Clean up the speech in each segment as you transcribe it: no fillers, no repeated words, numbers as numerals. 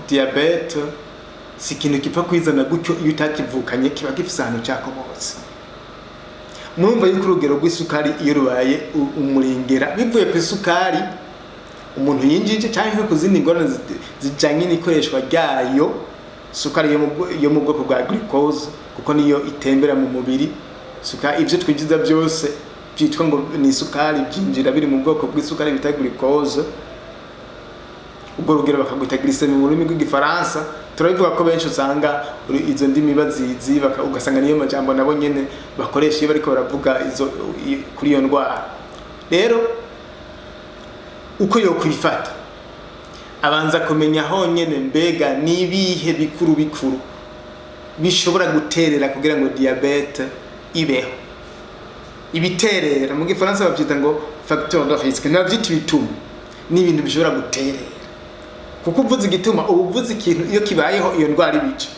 diabete si ikintu kipfa kwizana gutyo iyo utakivukanye kiba gifise ahantu cyakomotse. Murumva yuko urugero rw'isukari iyo rubaye umurengera bivuye ku isukari umuntu yinjije cyangwa ku zindi ngorane zijanye n'ikoreshwa ryayo, sukari yo mu bwoko bwa glucose kuko niyo itembera mu mubiri. Sukari ivyo twinjiza byose byitwa ngo ni isukari byinjira biri mu bwoko bw'isukari bita glucose. Ubwo rugero bakagwita glycemie mu rurimi rw'igifaransa. Turabivuga ko benshi usanga izo ndimi bazizi ugasanga niyo majambo nabo nyene bakoresha iyo bariko baravuga izo kuri iyo ndwara. Rero uko yo kwifata abanza kumenya honyene mbega nibihe bikuru bishobora guterera kugira ngo diabete ibeho. Ibiterera mu gifaransa bavyita ngo facteur de risque, navyita bituma ni ibintu bishobora guterera. Kuko uvuze igituma ubuvuze ikintu iyo kibayeho iyo ndwara ibice,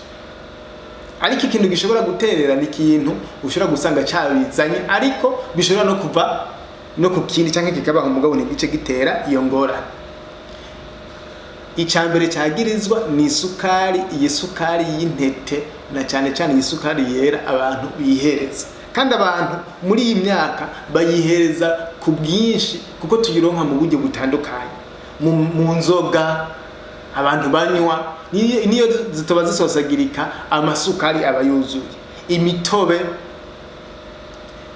ariko ikintu gishobora guterera ni ikintu ushobora gusanga cyabizanye ariko bishobora no kuva no ku kindi cyangwa kikabaho umugabo n'igice gitera iyo ngorane. Icambere cyagirizwa ni isukari, iyi sukari y'intete na cyane cyane iyi sukari yera abantu bihereza, kandi abantu muri iyi myaka bayihereza ku bwinshi kuko tuyironka mu buryo butandukanye. Mu nzoga abantu banywa niyo zitoba zisosagirika amasukari aba yuzuye. Imitobe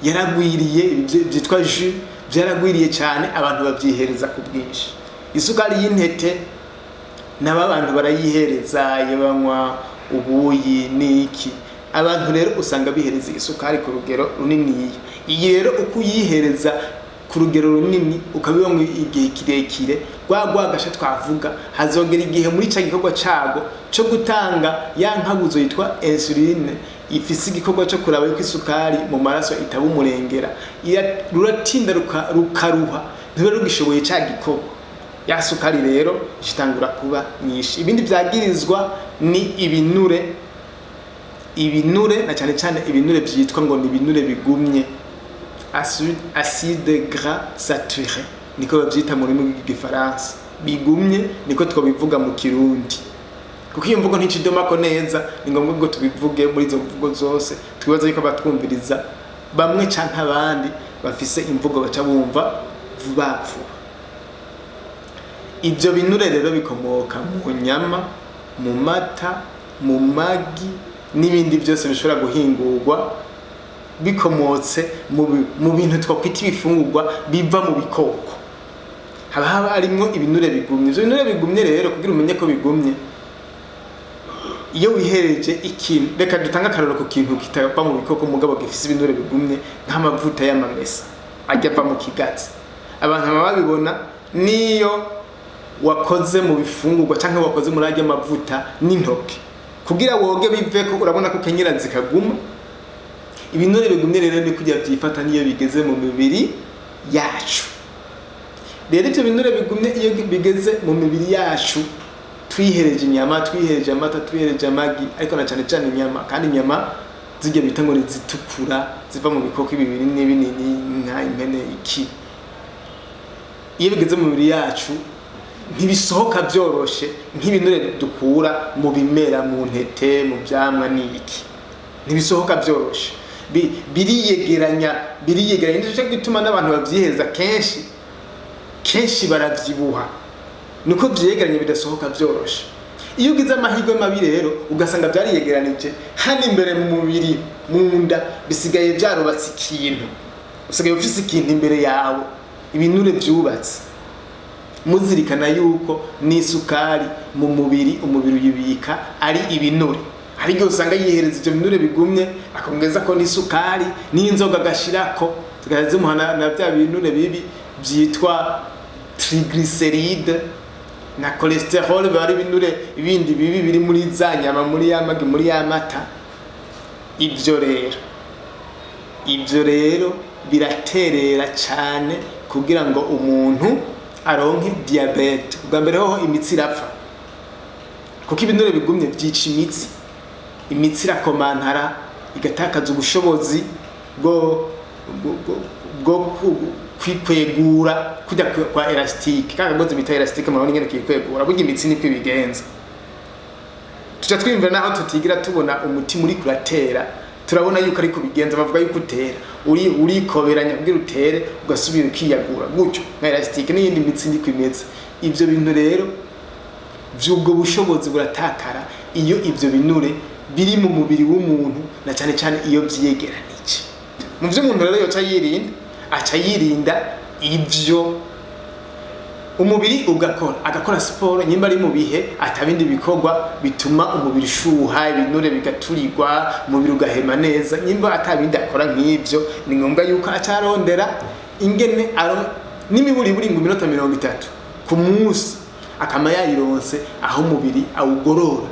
yaragwiriye byitwa jus byaragwiriye cyane abantu babyihereza ku bwinshi. Isukari y'intete n'abantu barayihereza iyo banywa ubuyi niki. Abantu rero usanga bihereza isukari ku rugero runini. Iyi rero uko uyihereza ku rugero runini ukabibamwe igihe kirekire rwagasha twavuga hazongera igihe muri cya gikorwa cyago cyo gutanga ya nkabuzo yitwa insuline ifise igikorwa cyo kuraba yuko isukari mu maraso itaba umurengera ruratinda rukaruha ntibero rugishoboye cya gikorwa. Ya sukari rero ishitangura kuba nyinshi. Ibindi byagirizwa ni ibinure na cyane cyane ibinure byitwa ngo ni ibinure bigumye, acide gras saturé niko babyita mu rurimi rw'igifaransa. Bigumye niko twabivuga mu Kirundi, kuko iyo mvugo ntikidomako neza ni ngombwa ngo tubivuge muri izo mvugo zose. Twibaza yuko batwumviriza bamwe canke abandi bafise imvugo baca bumva vuba. Ibyo binure rero bikomoka mu nyama, mu mata, mu magi n'ibindi byose bishobora guhingurwa bikomotse mu bintu twakwita ibifungurwa biva mu bikoko. Haba harimo ibinure bigumye. Ibyo binure bigumye rero kugira umenye ko bigumye, iyo wihereje ikintu, reka dutanga akaroro ku kintu kitava mu bikoko mugabo gifise ibinure bigumye nk'amavuta y'amamesa ajya ava mu kigazi. Abantu babibona niyo wakoze mu bifungurwa cyangwa wakoze muri ajya amavuta n'intoke kugira woge biveko, urabona ko kenyera zikaguma. Ibinure bigumye rero ni kujya byifata niyo bigeze mu mibiri yacu. Rero ibyo binure bigumye iyo bigeze mu mibiri yacu twihereje inyama, twihereje amata, twihereje amagi, ariko na cyane cyane inyama, kandi inyama zijya bita ngo zitukura ziva mu bikoko bibiri n'ibinini nka impene iki. Iyo bigeze mu mibiri yacu ntibisohoka byoroshe nk'ibinure dukura mu bimera, mu ntete, mu byamwa n'iki. Ntibisohoka byoroshe, biriyegeranya. Nicyo gituma n'abantu babyihereza kenshi baravyibuha, nuko byegeranye bidasohoka byoroshe. Iyo ugize amahirwe mabi rero ugasanga byariyegeranije hano imbere mu mubiri, mu nda bisigaye byarubatse ikintu, usigaye ufise ikintu imbere yawe, ibinure byubatse. Muzirikana yuko n'isukari mu mubiri umubiri uyibika ari ibinure. Hari igihe usanga yihereza ibyo binure bigumye akongeza ko n'isukari n'inzoga agashirako tugaze muhana na bya binure bibi byitwa triglyceride na cholesterol, bari binure ibindi bibi biri muri za nyama, muri ya magi, muri ya mata. Ibyo rero biraterera cyane kugira ngo umuntu aronke diabete. Ubwa mbere ho imitsi irapfa kuko ibinure bigumye byica imitsi irakomantara igatakaza ubushobozi bwo kwikwegura kujya kwa elastique. Kagagoze bita elastique murabona ingene kikwegura, burya imitsi niko ibigenza. tuca twimvira naho tutigira tubona umuti muri kuratera turabona yuko ariko bigenza bavuga yuko utera uri koberanya kugira utere ugasubira ukiyagura gutyo nka elastic n'iyindi mitsi ndi kwimeza ivyo bintu rero vy'ubwo bushobozi buratakara iyo ivyo binure biri mu mubiri w'umuntu na cyane cyane iyo vyegeranije mu vyo umuntu rero yoca yirinda ivyo umubiri agakora siporo nyimba ari mu bihe atabindi bikorwa bituma umubiri shuha ibinure bigaturirwa umubiri ugahema neza nyimba atabindi akora nk'ivyo ni ngombwa yuko acarondera ingene n'imiburi buri 30 ku munsi akama yayironse aho umubiri awugorora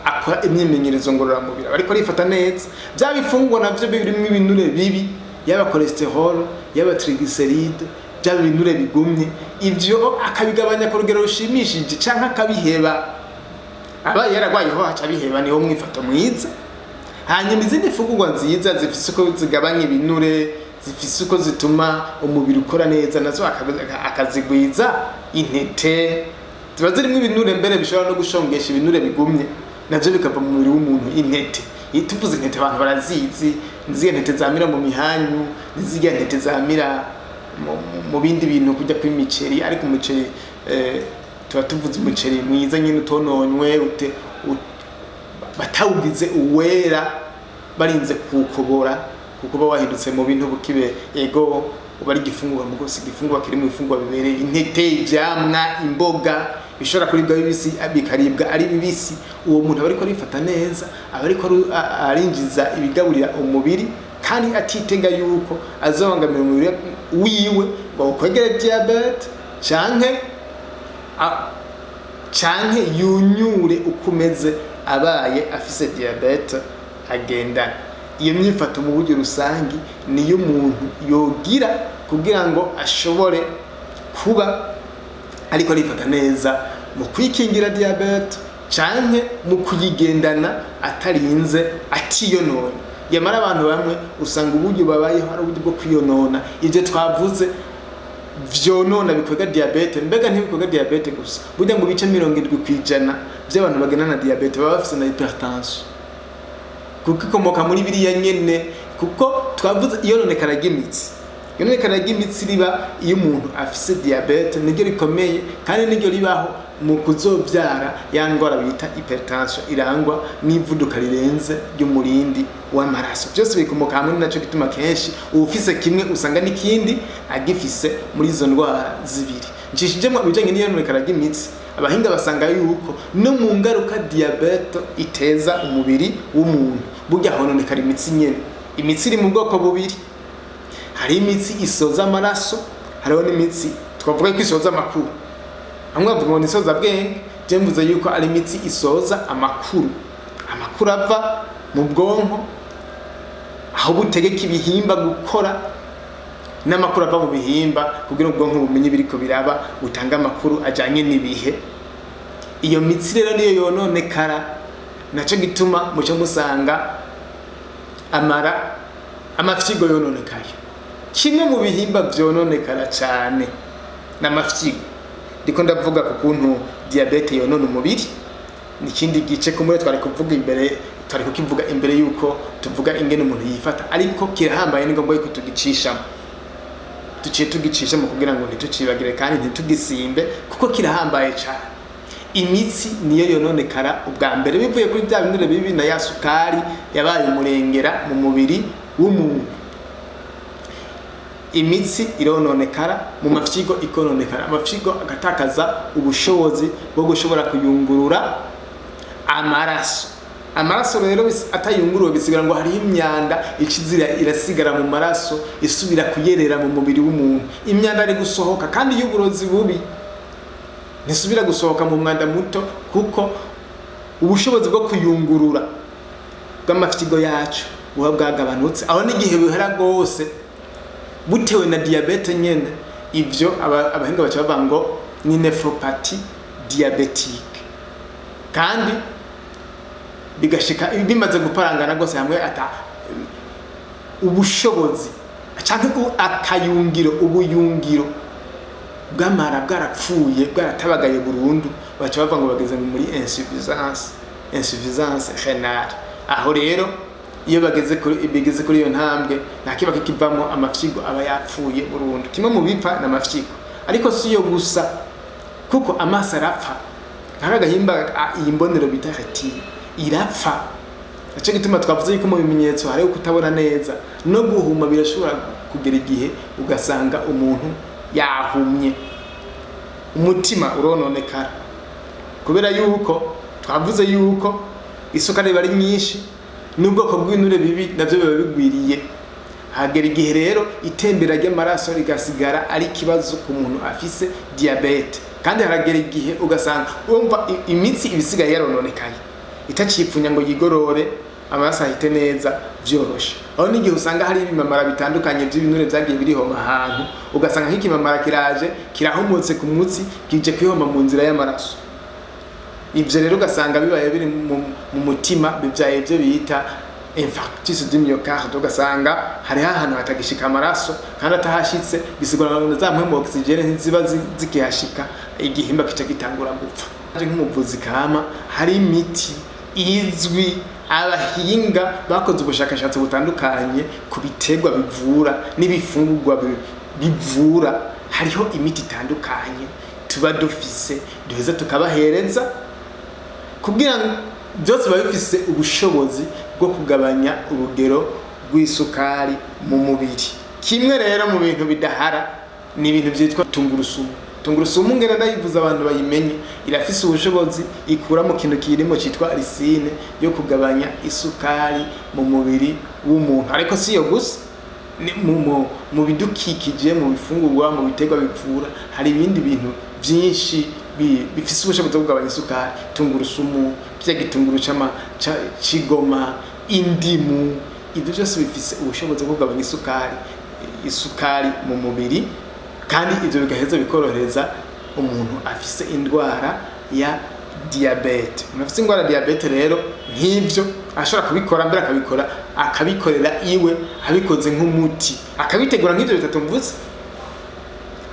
akora imyimenyerezo ngorora mubiri ariko arifata neza bya bifungwa navyo birimo ibinure bibi yaba cholesterol yaba triglyceride bya binure bigumye ivyo akabigabanya ku rugero rushimishije canka akabiheba aba yaragwayeho aca biheba niho mwifato mwiza hanyuma izindi fungurwa nziza zifise uko zigabanya ibinure zifise uko zituma umubiri ukora neza nazo akazigwiza intete ziba zirimo ibinure mbere bishobora no gushongesha ibinure bigumye navyo bikava mu mubiri w'umuntu intete tuvuze intete abantu barazizi nziye intete zamira mu mihanyu nziye intete zamira mu bindi bintu kujya kw'imiceri ariko umuceri tuba tuvuze umuceri mwiza nyine utononywe batawugize uwera barinze kukobora kuko wahindutse mu bintu bukibe ego uba ari gifungwa mu gose gifungwa kiri mu ifungwa bibereye intete ivyamwa imboga bishobora kuribwa bibisi bikaribwa ari bibisi uwo muntu ariko arifata neza ariko arinjiza ibigaburira umubiri kandi atitega yuko azobangamira umubiri wiwe ngo ukwegere diabete canke yunyure ukumeze abaye afise diabete agendana iyo myifato mu buryo rusangi niyo umuntu yogira kugira ngo ashobore kuba ariko arifata neza mu kwikingira diabete canke mu kuyigendana atarinze atiyonona yamara abantu bamwe usanga uburyo babayeho ari uburyo bwo kwiyonona ivyo twavuze vyonona bikwega diabete mbega ntibikwega diabete gusa burya ngo bice 70% by'abantu bagenana diabete baba bafise na hypertension kuko ikomoka muri biriya nyene kuko twavuze iyononekara ry'imitsi riba iyo umuntu afise diabete niryo rikomeye kandi niryo ribaho mu kuzovyara ya ndwara bita hypertension irangwa n'ivuduka rirenze ry'umurindi w'amaraso byose bikomoka hamwe naco gituma kenshi ufise kimwe usanga n'ikindi agifise muri izo ndwara zibiri njishije mu bijanye n'iyononekara ry'imitsi abahinga basanga yuko no mu ngaruka diabete iteza umubiri w'umuntu burya hononekara imitsi nyene imitsi iri mu bwoko bubiri hari imitsi isoza amaraso hariho n'imitsi twavuga ko isoza amakuru amwe bavuga ngo isoza bwenge jemvuze yuko ari imitsi isoza amakuru ava mu bwonko aho butegeka ibihimba gukora n'amakuru ava mu bihimba kugira ubwonko bumenye biriko biraba utanga amakuru ajanye n'ibihe iyo mitsi rero niyo yononekara naco gituma muco musanga amafyigo yononekaye kimwe mu bihimba vyononekara cyane n'amafyigo ndiko ndavuga ku kuntu diabete yonona umubiri nikindi gice kumwe twari kuvuga imbere yuko tuvuga ingene umuntu yifata ariko kirahambaye ni ngombwa yuko tugicisha mu kugira ngo ntitucibagire kandi ntitugisimbe kuko kirahambaye cyane imitsi niyo yononekara ubwa mbere bivuye kuri bya binure bibi na ya sukari yabaye umurengera mu mubiri w'umuntu imitsi irononekara mu mafyigo ikononekara amafyigo agatakaza ubushobozi bwo gushobora kuyungurura amaraso rero atayunguruwe bisigara ngo hari imyanda ikizira irasigara mu maraso isubira kuyerera mu mubiri w'umuntu imyanda ari gusohoka kandi y'uburozi bubi nisubira gusohoka mu mwanda muto kuko ubushobozi bwo kuyungurura bw'amafyigo yacu buba bwagabanutse aho n'igihe bihera gose butewe na diabete nyene ivyo abahinga baca bavuga ngo ni nephropathy diabetique kandi bigashika bimaze guparangana gose hamwe ata ubushobozi canke ubuyungiro bw'amara bwarapfuye bwaratabagaye burundu baca bavuga ngo bageze muri insuffisance insuffisance rénale. Aho rero iyo bigeze kuri iyo ntambwe nta kiba kikivamo amafyigo aba yapfuye burundu. Kimwe mu bipfa n'amafyigo, ariko si yo gusa kuko amaso arapfa. Gahimba iyi mbonero bita retine irapfa. Aco gituma twavuze yuko mu bimenyetso hari kutabona neza no guhuma birashobora kugera igihe ugasanga umuntu yahumye, umutima urononekara, kubera yuko twavuze yuko isukari bari nyinshi n'ubwoko bw'inure bibi navyo biba bigwiriye. Hagera igihe rero itembera ry'amaraso rigasigara ari kibazo ku muntu afise diabete, kandi haragera igihe ugasanga urumva imitsi ibisigaye yarononekaye itacipfunya ngo yigorore amaraso ahite neza vyoroshe. Aho n'igihe usanga hari ibimamara bitandukanye by'ibinure vyagiye birihoma ahantu, ugasanga nk'ikimamara kiraje kirahumutse ku mutsi kije kwihoma mu nzira y'amaraso. Ivyo rero ugasanga bibaye biri mu mutima, bivyaye ivyo bita infarctus du myocarde. Ugasanga hari ahantu hatagishika amaraso, kandi atahashitse bisigura ngo za mpwemu oxygene ntiziba zikihashika, igihimba kica gitangura gupfa. Nk'umuvuzi kama hari imiti izwi abahinga bakoze ubushakashatsi butandukanye ku biterwa bivura n'ibifungurwa bivura. Hariho imiti itandukanye tuba dufise duheza tukabahereza kugira ngo byose biba bifise ubushobozi bwo kugabanya urugero rw'isukari mu mubiri. Kimwe rero mu bintu bidahara ni ibintu byitwa tungurusumu. Tungurusumu ngena ndayivuza abantu bayimenye, irafise ubushobozi ikura mu kintu kirimo citwa arisine yo kugabanya isukari mu mubiri w'umuntu. Ariko si yo gusa, mu bidukikije, mu bifungurwa, mu biterwa bivura hari ibindi bintu byinshi bifise ubushobozi bwo kugabanya isukari. Tungurusumu, kya gitunguru c'igoma, indimu, ibyo byose bifise ubushobozi bwo kugabanya isukari mu mubiri, kandi ibyo bigaheza bikorohereza umuntu afise indwara ya diabete. Umuntu afise indwara ya diabete rero nk'ivyo ashobora kubikora, mbere akabikorera iwe abikoze nk'umuti, akabitegura nk'ivyo bitatu mvuze.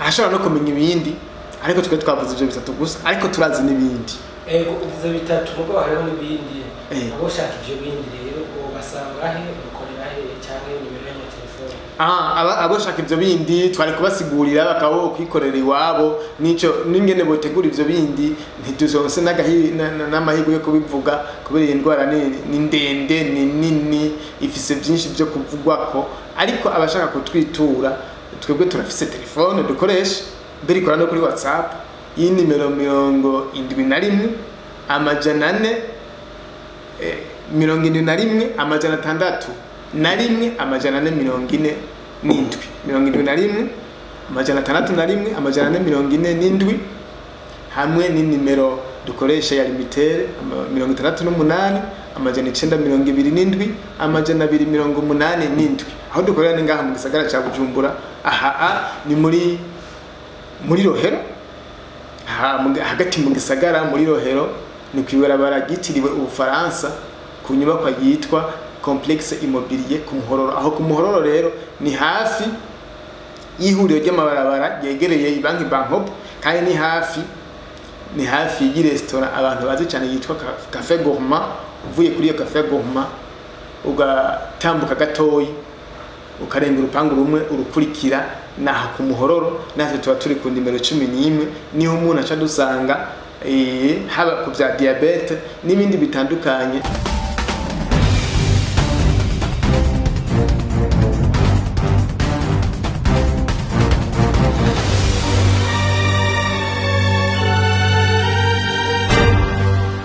Ashobora no kumenya ibindi, ariko twe twavuze ivyo bitatu gusa, ariko turazi n'ibindi. Uvuze bitatu mugo hariho n'ibindi. Abo shaka ivyo bindi rero ugasanga he ukorera he cyangwa nimero ya telefone. Abo shaka ivyo bindi twari kubasigurira bakabo kwikorera iwabo n'ingene botegura ivyo bindi. Ntituzonse n'amahirwe yo kubivuga kubera iyi ndwara ni ndende, ni nini, ifise byinshi byo kuvugwako. Ariko abashaka kutwitura twebwe turafise telefone dukoresha, mbere ikora no kuri WhatsApp. Iyi nimero 71 amajana 471 amajana 601 amajana 447 71 amajana 601 amajana 447 hamwe n'inimero dukoresha ya limitere 68 amajana 927 amajana 287. Aho dukorera ni ngaha mu gisagara ca Bujumbura. Ni muri Rohero, hagati mu gisagara muri Rohero, ni kwibarabara gitiriwe Ubufaransa ku nyubako yitwa complexe immobilier ku Muhororo. Aho ku Muhororo rero ni hafi y'ihuriro ry'amabarabara yegereye ibanki Bankob, kandi ni hafi y'irestaurant abantu bazi cyane yitwa Café Gourmand. Uvuye kuri iyo Café Gourmand ugatambuka gatoyi ukarenga urupangu rumwe urukurikira naho ku Muhororo. Natwe tuba turi ku nimero 11 niho umuntu aca dusanga haba ku bya diabete n'ibindi bitandukanye.